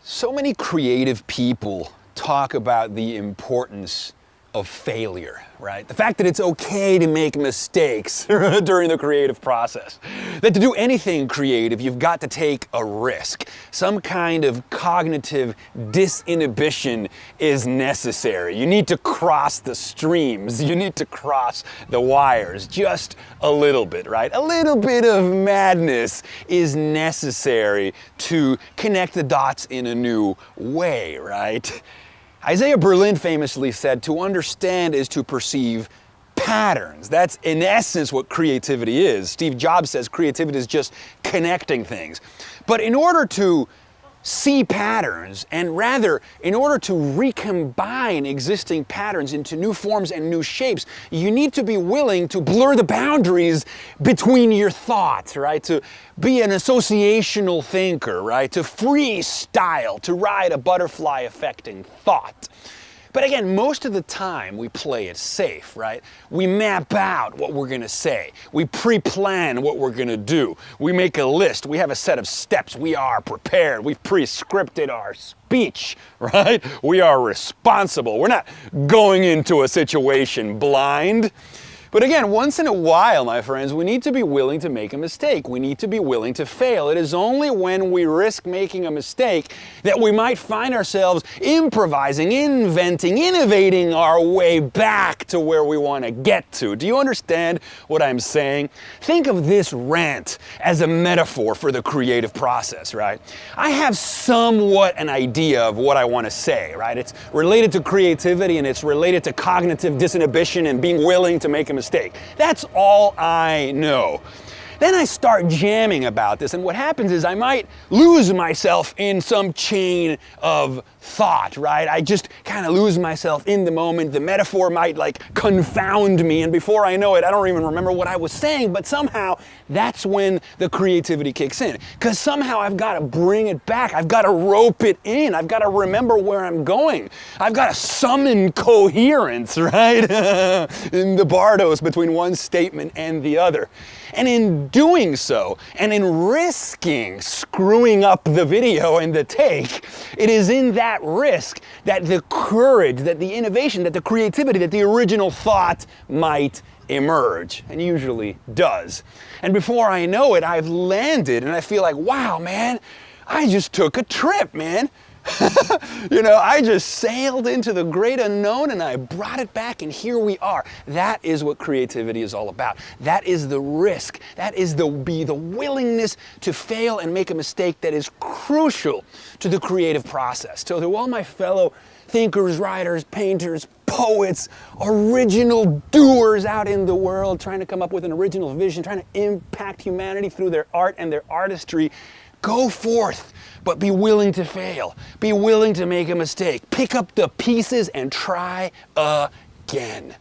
So many creative people talk about the importance of failure, right? The fact that it's okay to make mistakes during the creative process. That to do anything creative, you've got to take a risk. Some kind of cognitive disinhibition is necessary. You need to cross the streams. You need to cross the wires just a little bit, right? A little bit of madness is necessary to connect the dots in a new way, right? Isaiah Berlin famously said, "To understand is to perceive patterns." That's in essence what creativity is. Steve Jobs says creativity is just connecting things. But in order to see patterns, and rather in order to recombine existing patterns into new forms and new shapes, you need to be willing to blur the boundaries between your thoughts, right? To be an associational thinker, right? To freestyle, to ride a butterfly affecting thought. But again, most of the time we play it safe, right? We map out what we're gonna say. We pre-plan what we're gonna do. We make a list. We have a set of steps. We are prepared. We've pre-scripted our speech, right? We are responsible. We're not going into a situation blind. But again, once in a while, my friends, we need to be willing to make a mistake. We need to be willing to fail. It is only when we risk making a mistake that we might find ourselves improvising, inventing, innovating our way back to where we want to get to. Do you understand what I'm saying? Think of this rant as a metaphor for the creative process, right? I have somewhat an idea of what I want to say, right? It's related to creativity and it's related to cognitive disinhibition and being willing to make a mistake. That's all I know. Then I start jamming about this, and what happens is I might lose myself in some chain of thought, right? I just kind of lose myself in the moment. The metaphor might like confound me, and before I know it, I don't even remember what I was saying, but somehow that's when the creativity kicks in. Because somehow I've got to bring it back. I've got to rope it in. I've got to remember where I'm going. I've got to summon coherence, right? In the bardos between one statement and the other. And in doing so, and in risking screwing up the video and the take, it is in that risk that the courage, that the innovation, that the creativity, that the original thought might emerge, and usually does. And before I know it, I've landed and I feel like, wow, man, I just took a trip, man. You know, I just sailed into the great unknown and I brought it back, and here we are. That is what creativity is all about. That is the risk. That is the willingness to fail and make a mistake that is crucial to the creative process. So to all my fellow thinkers, writers, painters, poets, original doers out in the world trying to come up with an original vision, trying to impact humanity through their art and their artistry, go forth, but be willing to fail. Be willing to make a mistake. Pick up the pieces and try again.